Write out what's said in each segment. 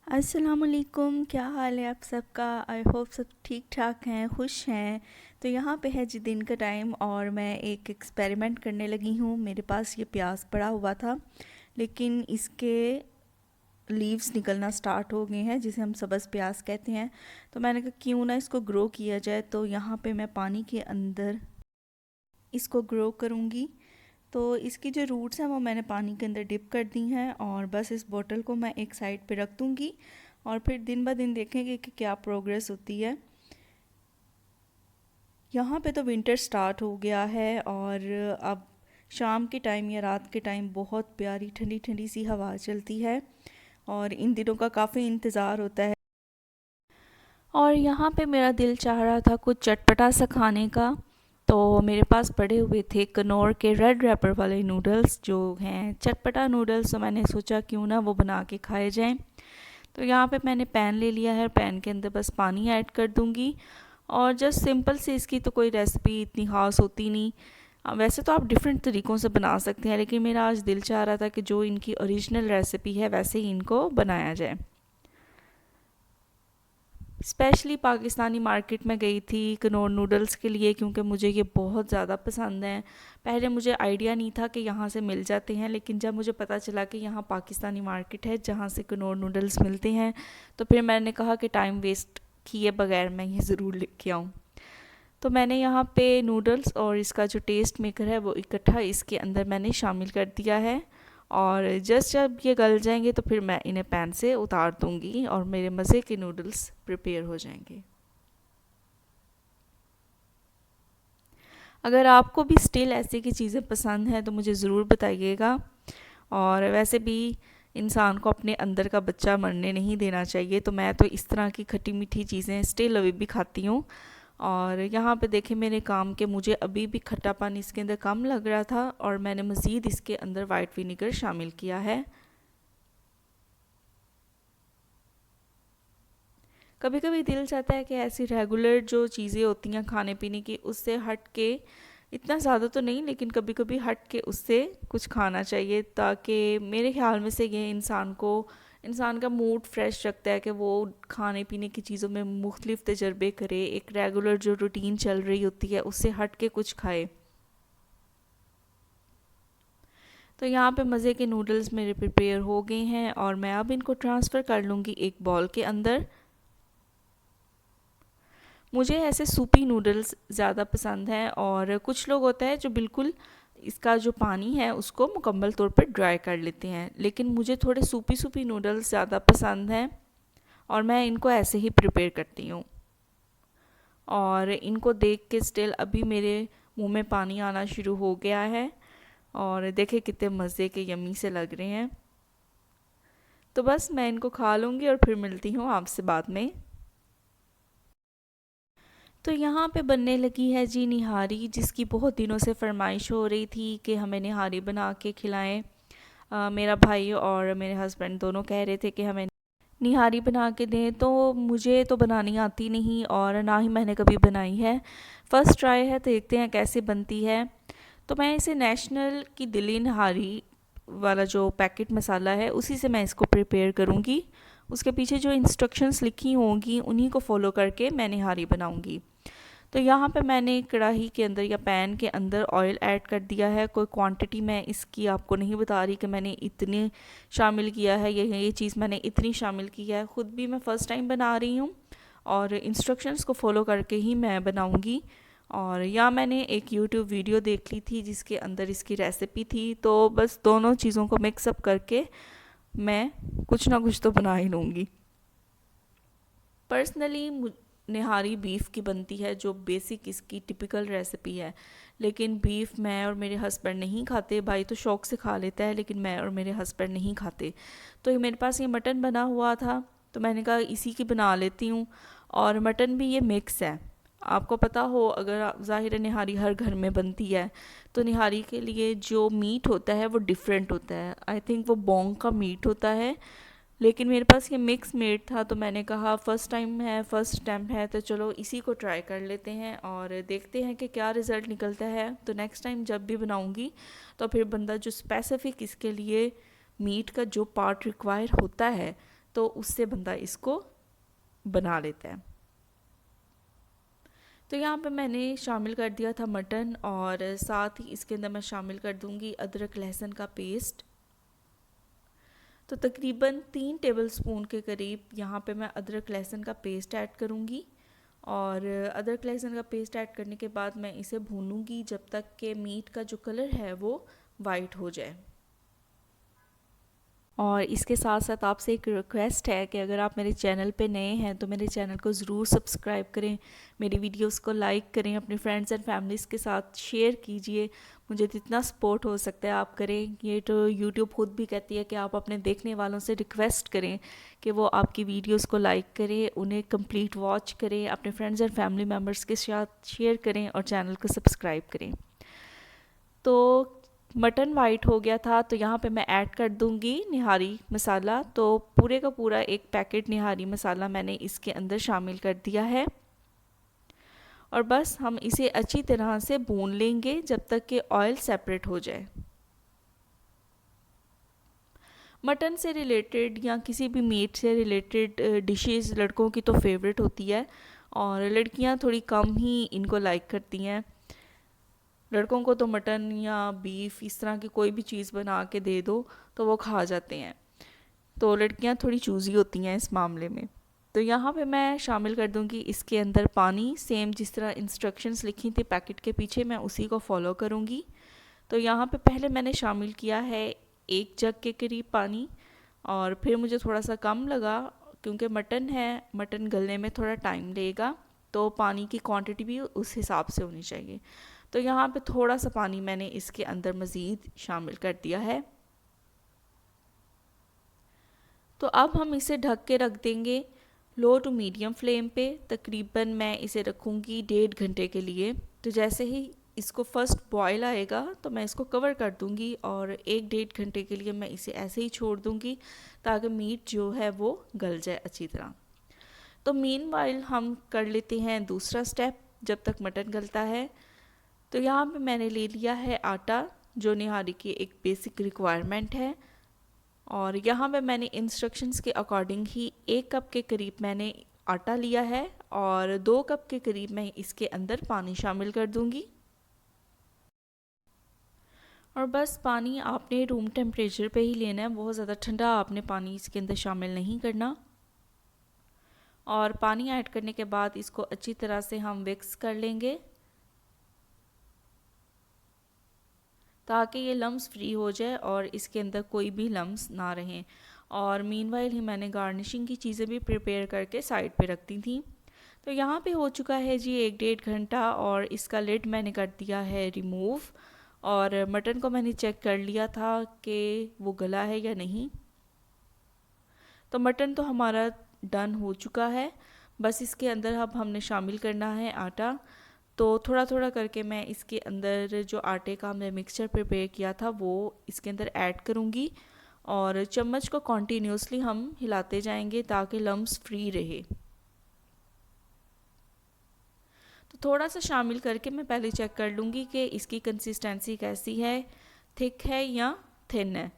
अस्सलामुअलैकुम, क्या हाल है आप सबका। आई होप सब ठीक ठाक हैं, खुश हैं। तो यहाँ पे है जी दिन का टाइम और मैं एक एक्सपेरिमेंट करने लगी हूँ। मेरे पास ये प्याज पड़ा हुआ था, लेकिन इसके लीव्स निकलना स्टार्ट हो गए हैं, जिसे हम सब्ज़ प्याज कहते हैं। तो मैंने कहा क्यों ना इसको ग्रो किया जाए। तो यहाँ पे मैं पानी के अंदर इसको ग्रो करूँगी। तो इसकी जो रूट्स हैं वो मैंने पानी के अंदर डिप कर दी हैं, और बस इस बॉटल को मैं एक साइड पे रख दूँगी और फिर दिन ब दिन देखेंगे कि क्या प्रोग्रेस होती है। यहाँ पे तो विंटर स्टार्ट हो गया है, और अब शाम के टाइम या रात के टाइम बहुत प्यारी ठंडी ठंडी सी हवा चलती है, और इन दिनों का काफ़ी इंतज़ार होता है। और यहाँ पे मेरा दिल चाह रहा था कुछ चटपटा सा खाने का। तो मेरे पास पड़े हुए थे कनौर के रेड रैपर वाले नूडल्स, जो हैं चटपटा नूडल्स। तो मैंने सोचा क्यों ना वो बना के खाए जाएं। तो यहाँ पे मैंने पैन ले लिया है, पैन के अंदर बस पानी ऐड कर दूँगी। और जस्ट सिंपल से, इसकी तो कोई रेसिपी इतनी ख़ास होती नहीं। वैसे तो आप डिफरेंट तरीक़ों से बना सकते हैं, लेकिन मेरा आज दिल चाह रहा था कि जो इनकी ओरिजिनल रेसिपी है वैसे ही इनको बनाया जाए। स्पेशली पाकिस्तानी मार्केट में गई थी कनौर नूडल्स के लिए, क्योंकि मुझे ये बहुत ज़्यादा पसंद हैं। पहले मुझे आइडिया नहीं था कि यहाँ से मिल जाते हैं, लेकिन जब मुझे पता चला कि यहाँ पाकिस्तानी मार्केट है जहाँ से कनौर नूडल्स मिलते हैं, तो फिर मैंने कहा कि टाइम वेस्ट किए बगैर मैं ये ज़रूर लेके आऊँ। तो मैंने यहाँ पे नूडल्स और इसका जो टेस्ट मेकर है वो इकट्ठा इसके अंदर मैंने शामिल कर दिया है। और जस्ट जब ये गल जाएंगे तो फिर मैं इन्हें पैन से उतार दूंगी और मेरे मज़े के नूडल्स प्रिपेयर हो जाएंगे। अगर आपको भी स्टिल ऐसे की चीज़ें पसंद हैं तो मुझे ज़रूर बताइएगा। और वैसे भी इंसान को अपने अंदर का बच्चा मरने नहीं देना चाहिए, तो मैं तो इस तरह की खट्टी मीठी चीज़ें स्टिल अभी भी खाती हूँ। और यहाँ पे देखें मेरे काम के, मुझे अभी भी खट्टापन इसके अंदर कम लग रहा था और मैंने मज़ीद इसके अंदर वाइट विनेगर शामिल किया है। कभी कभी दिल चाहता है कि ऐसी रेगुलर जो चीज़ें होती हैं खाने पीने की, उससे हट के, इतना ज़्यादा तो नहीं लेकिन कभी कभी हट के उससे कुछ खाना चाहिए, ताकि मेरे ख्याल में से ये इंसान का मूड फ्रेश रखता है कि वो खाने पीने की चीज़ों में मुख्तलिफ तजर्बे करे, एक रेगुलर जो रूटीन चल रही होती है उससे हट के कुछ खाए। तो यहाँ पे मज़े के नूडल्स मेरे प्रिपेयर हो गए हैं और मैं अब इनको ट्रांसफ़र कर लूँगी एक बॉल के अंदर। मुझे ऐसे सूपी नूडल्स ज़्यादा पसंद हैं, और कुछ लोग होता है जो बिल्कुल इसका जो पानी है उसको मुकम्मल तौर पर ड्राई कर लेते हैं, लेकिन मुझे थोड़े सूपी सूपी नूडल्स ज़्यादा पसंद हैं और मैं इनको ऐसे ही प्रिपेयर करती हूँ। और इनको देख के स्टिल अभी मेरे मुंह में पानी आना शुरू हो गया है, और देखे कितने मज़े के यम्मी से लग रहे हैं। तो बस मैं इनको खा लूँगी और फिर मिलती हूँ आपसे बाद में। तो यहाँ पे बनने लगी है जी निहारी, जिसकी बहुत दिनों से फरमाइश हो रही थी कि हमें निहारी बना के खिलाएं। मेरा भाई और मेरे हस्बैंड दोनों कह रहे थे कि हमें निहारी बना के दें। तो मुझे तो बनानी आती नहीं और ना ही मैंने कभी बनाई है, फ़र्स्ट ट्राई है, तो देखते हैं कैसे बनती है। तो मैं इसे नेशनल की दिल्ली निहारी वाला जो पैकेट मसाला है उसी से मैं इसको प्रिपेयर करूँगी। उसके पीछे जो इंस्ट्रक्शंस लिखी होंगी उन्हीं को फॉलो करके मैं निहारी बनाऊँगी। तो यहाँ पे मैंने कढ़ाई के अंदर या पैन के अंदर ऑयल ऐड कर दिया है। कोई क्वांटिटी मैं इसकी आपको नहीं बता रही कि मैंने इतने शामिल किया है, ये चीज़ मैंने इतनी शामिल की है। ख़ुद भी मैं फ़र्स्ट टाइम बना रही हूँ और इंस्ट्रक्शंस को फॉलो करके ही मैं बनाऊँगी। और यहाँ मैंने एक यूट्यूब वीडियो देख ली थी जिसके अंदर इसकी रेसिपी थी, तो बस दोनों चीज़ों को मिक्सअप करके मैं कुछ ना कुछ तो बना ही लूँगी। पर्सनली निहारी बीफ की बनती है, जो बेसिक इसकी टिपिकल रेसिपी है, लेकिन बीफ मैं और मेरे हस्बैंड नहीं खाते। भाई तो शौक़ से खा लेता है, लेकिन मैं और मेरे हस्बैंड नहीं खाते। तो मेरे पास ये मटन बना हुआ था, तो मैंने कहा इसी की बना लेती हूँ। और मटन भी ये मिक्स है, आपको पता हो, अगर ज़ाहिर निहारी हर घर में बनती है तो निहारी के लिए जो मीट होता है वो डिफरेंट होता है। आई थिंक वो बोंग का मीट होता है, लेकिन मेरे पास ये मिक्स मीट था, तो मैंने कहा फ़र्स्ट टाइम है, फ़र्स्ट अटैम्प्ट है, तो चलो इसी को ट्राई कर लेते हैं और देखते हैं कि क्या रिज़ल्ट निकलता है। तो नेक्स्ट टाइम जब भी बनाऊंगी तो फिर बंदा जो स्पेसिफ़िक इसके लिए मीट का जो पार्ट रिक्वायर होता है तो उससे बंदा इसको बना लेता है। तो यहाँ पे मैंने शामिल कर दिया था मटन, और साथ ही इसके अंदर मैं शामिल कर दूँगी अदरक लहसुन का पेस्ट। तो तकरीबन 3 टेबलस्पून के करीब यहाँ पे मैं अदरक लहसुन का पेस्ट ऐड करूँगी, और अदरक लहसुन का पेस्ट ऐड करने के बाद मैं इसे भूनूंगी जब तक कि मीट का जो कलर है वो वाइट हो जाए। और इसके साथ साथ आपसे एक रिक्वेस्ट है कि अगर आप मेरे चैनल पे नए हैं तो मेरे चैनल को ज़रूर सब्सक्राइब करें, मेरी वीडियोस को लाइक करें, अपने फ्रेंड्स एंड फैमिलीज़ के साथ शेयर कीजिए। मुझे जितना सपोर्ट हो सकता है आप करें। ये तो यूट्यूब खुद भी कहती है कि आप अपने देखने वालों से रिक्वेस्ट करें कि वो आपकी वीडियोस को लाइक करें, उन्हें कंप्लीट वॉच करें, अपने फ्रेंड्स एंड फैमिली मेम्बर्स के साथ शेयर करें और चैनल को सब्सक्राइब करें। तो मटन वाइट हो गया था, तो यहाँ पे मैं ऐड कर दूँगी निहारी मसाला। तो पूरे का पूरा एक पैकेट निहारी मसाला मैंने इसके अंदर शामिल कर दिया है, और बस हम इसे अच्छी तरह से भून लेंगे जब तक कि ऑयल सेपरेट हो जाए। मटन से रिलेटेड या किसी भी मीट से रिलेटेड डिशेस लड़कों की तो फेवरेट होती है, और लड़कियां थोड़ी कम ही इनको लाइक करती हैं। लड़कों को तो मटन या बीफ इस तरह की कोई भी चीज़ बना के दे दो तो वो खा जाते हैं, तो लड़कियां थोड़ी चूज़ी होती हैं इस मामले में। तो यहाँ पे मैं शामिल कर दूँगी इसके अंदर पानी, सेम जिस तरह इंस्ट्रक्शंस लिखी थी पैकेट के पीछे मैं उसी को फॉलो करूँगी। तो यहाँ पे पहले मैंने शामिल किया है 1 जग के करीब पानी, और फिर मुझे थोड़ा सा कम लगा क्योंकि मटन है, मटन गलने में थोड़ा टाइम लगेगा, तो पानी की क्वांटिटी भी उस हिसाब से होनी चाहिए। तो यहाँ पे थोड़ा सा पानी मैंने इसके अंदर मज़ीद शामिल कर दिया है। तो अब हम इसे ढक के रख देंगे लो टू मीडियम फ्लेम पे। तकरीबन मैं इसे रखूँगी 1.5 घंटे के लिए। तो जैसे ही इसको फर्स्ट बॉयल आएगा तो मैं इसको कवर कर दूँगी, और 1-1.5 घंटे के लिए मैं इसे ऐसे ही छोड़ दूँगी ताकि मीट जो है वो गल जाए अच्छी तरह। तो मीनवाइल हम कर लेते हैं दूसरा स्टेप जब तक मटन गलता है। तो यहाँ पे मैंने ले लिया है आटा, जो निहारी की एक बेसिक रिक्वायरमेंट है, और यहाँ पे मैंने इंस्ट्रक्शंस के अकॉर्डिंग ही 1 कप के करीब मैंने आटा लिया है, और 2 कप के करीब मैं इसके अंदर पानी शामिल कर दूँगी। और बस पानी आपने रूम टेम्परेचर पे ही लेना है, बहुत ज़्यादा ठंडा आपने पानी इसके अंदर शामिल नहीं करना। और पानी ऐड करने के बाद इसको अच्छी तरह से हम मिक्स कर लेंगे ताकि ये लम्स फ्री हो जाए और इसके अंदर कोई भी लम्स ना रहें। और मीनवाइल ही मैंने गार्निशिंग की चीज़ें भी प्रिपेयर करके साइड पे रख दी थी। तो यहाँ पे हो चुका है जी 1-1.5 घंटा, और इसका लिड मैंने कर दिया है रिमूव, और मटन को मैंने चेक कर लिया था कि वो गला है या नहीं। तो मटन तो हमारा डन हो चुका है, बस इसके अंदर अब हमने शामिल करना है आटा। तो थोड़ा थोड़ा करके मैं इसके अंदर जो आटे का हमने मिक्सचर प्रिपेयर किया था वो इसके अंदर ऐड करूँगी, और चम्मच को कॉन्टीन्यूसली हम हिलाते जाएंगे ताकि लम्स फ्री रहे। तो थोड़ा सा शामिल करके मैं पहले चेक कर लूँगी कि इसकी कंसिस्टेंसी कैसी है, थिक है या थिन है।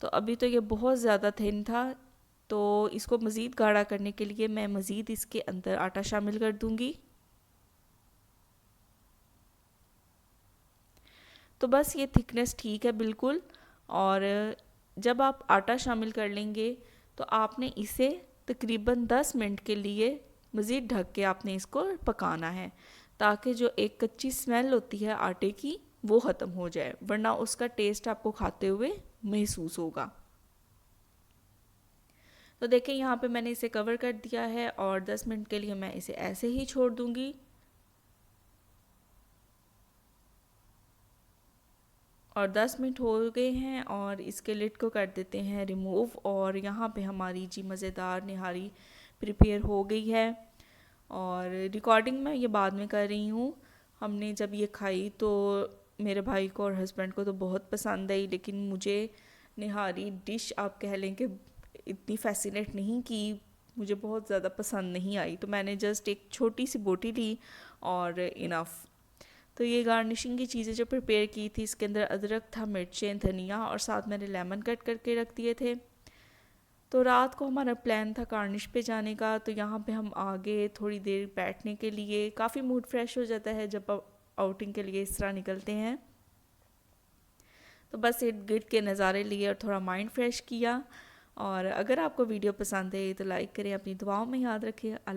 तो अभी तो ये बहुत ज़्यादा थिन था, तो इसको मज़ीद गाढ़ा करने के लिए मैं मज़ीद इसके अंदर आटा शामिल कर दूँगी। तो बस ये थिकनेस ठीक है बिल्कुल। और जब आप आटा शामिल कर लेंगे तो आपने इसे तकरीबन 10 मिनट के लिए मज़ीद ढक के आपने इसको पकाना है, ताकि जो एक कच्ची स्मेल होती है आटे की वो ख़त्म हो जाए, वरना उसका टेस्ट आपको खाते हुए महसूस होगा। तो देखें यहाँ पे मैंने इसे कवर कर दिया है, और 10 मिनट के लिए मैं इसे ऐसे ही छोड़ दूँगी। और 10 मिनट हो गए हैं, और इसके लिड को कर देते हैं रिमूव। और यहाँ पे हमारी जी मज़ेदार निहारी प्रिपेयर हो गई है। और रिकॉर्डिंग मैं ये बाद में कर रही हूँ। हमने जब ये खाई तो मेरे भाई को और हस्बैंड को तो बहुत पसंद आई, लेकिन मुझे निहारी डिश आप कह लें कि इतनी फैसिनेट नहीं की, मुझे बहुत ज़्यादा पसंद नहीं आई। तो मैंने जस्ट एक छोटी सी बोटी ली और इनफ। तो ये गार्निशिंग की चीज़ें जो प्रिपेयर की थी, इसके अंदर अदरक था, मिर्चें, धनिया, और साथ मैंने लेमन कट करके रख दिए थे। तो रात को हमारा प्लान था कार्निश पे जाने का, तो यहाँ पे हम आ गए थोड़ी देर बैठने के लिए। काफ़ी मूड फ्रेश हो जाता है जब आउटिंग के लिए इस तरह निकलते हैं। तो बस इर्द गिर्द के नज़ारे लिए और थोड़ा माइंड फ्रेश किया। और अगर आपको वीडियो पसंद है तो लाइक करें, अपनी दुआओं में याद रखें। अल्लाह